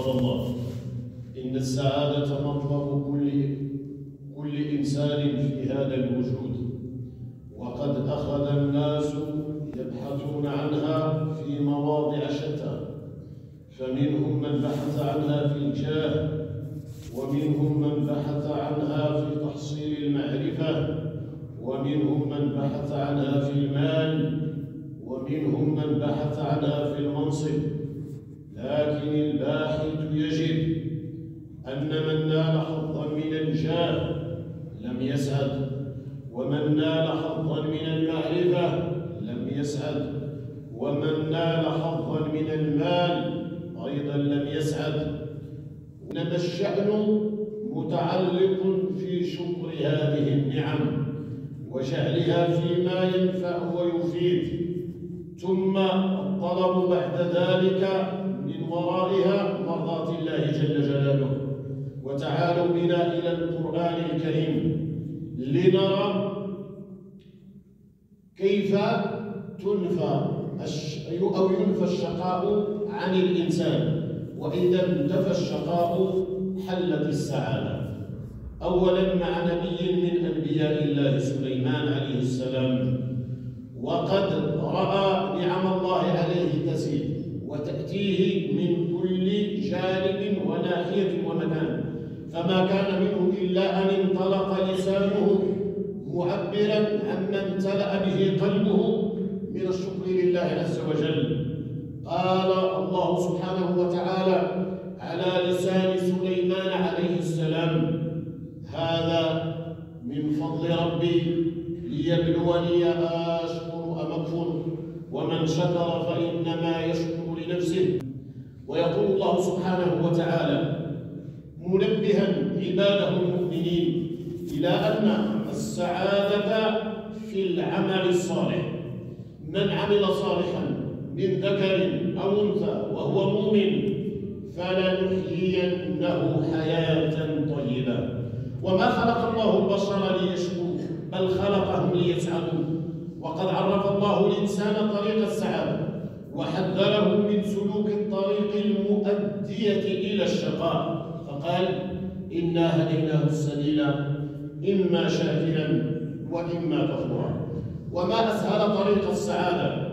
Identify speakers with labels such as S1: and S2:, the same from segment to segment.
S1: عباد الله، إن السعادة مطلب كل إنسان في هذا الوجود، وقد أخذ الناس يبحثون عنها في مواضع شتى، فمنهم من بحث عنها في الجاه، ومنهم من بحث عنها في تحصيل المعرفة، ومنهم من بحث عنها في المال، ومنهم من بحث عنها في المنصب. لكن الباحث يجد أن من نال حظا من الجاه لم يسعد، ومن نال حظا من المعرفة لم يسعد، ومن نال حظا من المال أيضا لم يسعد. إنما الشأن متعلق في شكر هذه النعم وجعلها فيما ينفع ويفيد، ثم الطلب بعد ذلك من ورائها مرضاة الله جل جلاله. وتعالوا بنا إلى القرآن الكريم لنرى كيف ينفى الشقاء عن الإنسان، وإذا انتفى الشقاء حلت السعادة. أولا مع نبي من أنبياء الله سليمان عليه السلام، وقد رأى نعم الله عليه تزيد وتأتيه من كل جانب وناحية ومكان، فما كان منه إلا أن انطلق لسانه معبرا عما امتلأ به قلبه من الشكر لله عز وجل. قال الله سبحانه وتعالى على لسان سليمان عليه السلام: هذا من فضل ربي ليبلوني أشكر أم أكفر، ومن شكر فإنما يشكر لنفسه. ويقول الله سبحانه وتعالى منبها عباده المؤمنين إلى أن السعادة في العمل الصالح. من عمل صالحا من ذكر أو أنثى وهو مؤمن فلنحيينه حياة طيبة. وما خلق الله البشر ليشكوا، بل خلقهم ليسعدوا. وقد عرف الله الإنسان طريق السعادة وحذره من سلوك الطريق المؤدية إلى الشقاء، فقال: إنا هديناه السبيل إما شاكرا وإما كفورا. وما أسهل طريق السعادة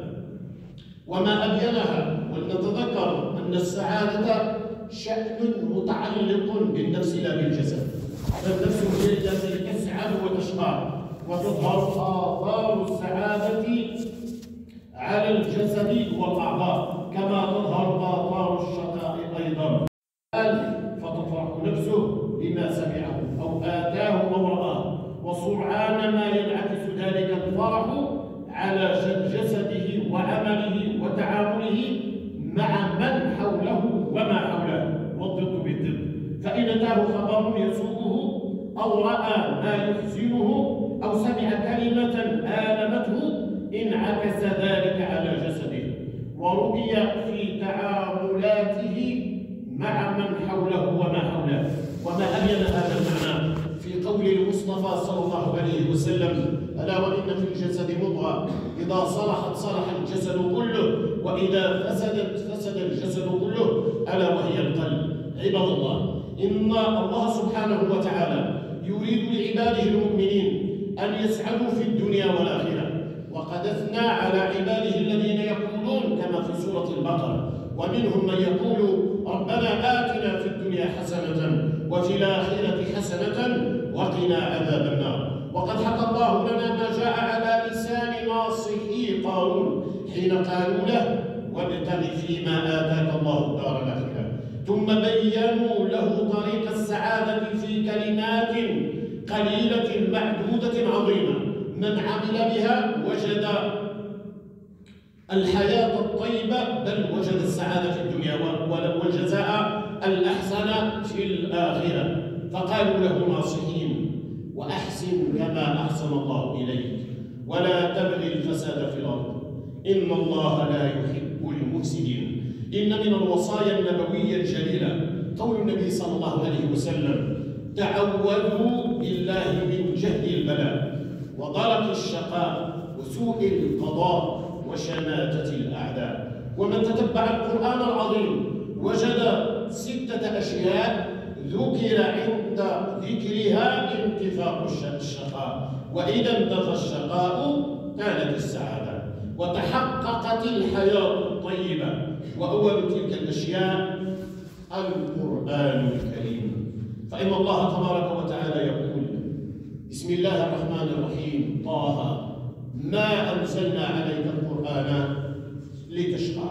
S1: وما أبينها. ولنتذكر أن السعادة شأن متعلق بالنفس لا بالجسد، فالنفس هي التي تسعد وتشقى، وتظهر آثار السعادة على الجسد والأعضاء كما تظهر آثار الشقاء أيضا. فتفرح نفسه بما سمعه أو آتاه أو رآه، وسرعان ما ينعكس ذلك الفرح على جسده وعمله وتعامله مع من حوله وما حوله، والضد بالضد. فإن أتاه خبر يسوءه أو رأى ما يحزنه أو سمع كلمة آلمته انعكس ذلك على جسده، ورؤي في تعاملاته مع من حوله وما حوله. وما أبين هذا المعنى في قول المصطفى صلى الله عليه وسلم: ألا وإن في الجسد مضغة إذا صلحت صلح الجسد كله، وإذا فسدت فسد الجسد كله، ألا وهي القلب. عباد الله، إن الله سبحانه وتعالى يريد لعباده المؤمنين أن يسعدوا في الدنيا والآخرة، وقد أثنى على عباده الذين يقولون كما في سورة البقرة: ومنهم من يقول ربنا آتنا في الدنيا حسنة وفي الآخرة حسنة وقنا عذاب النار. وقد حكى الله لنا ما جاء على لسان ناصحي قارون حين قالوا له: وابتغ فيما آتاك الله الدار الآخرة. ثم بينوا له طريق السعادة في كلمات قليلة معدودة عظيمة. من عمل بها وجد الحياة الطيبة، بل وجد السعادة في الدنيا والجزاء الأحسن في الآخرة. فقالوا له ناصحين: وأحسن كما أحسن الله إليك، ولا تبغي الفساد في الأرض، إن الله لا يحب المفسدين. إن من الوصايا النبوية الجليلة قول النبي صلى الله عليه وسلم: تعوذوا بالله من جهد البلاء وضرك الشقاء وسوء القضاء وشماتة الأعداء. ومن تتبع القرآن العظيم وجد 6 ستة أشياء ذكر عند ذكرها انتفاء الشقاء، وإذا انتفى الشقاء كانت السعادة وتحققت الحياة الطيبة. وأول تلك الأشياء القرآن الكريم، فإن الله تبارك وتعالى يقول: بسم الله الرحمن الرحيم: طه ما أنزلنا عليك القرآن لتشقى.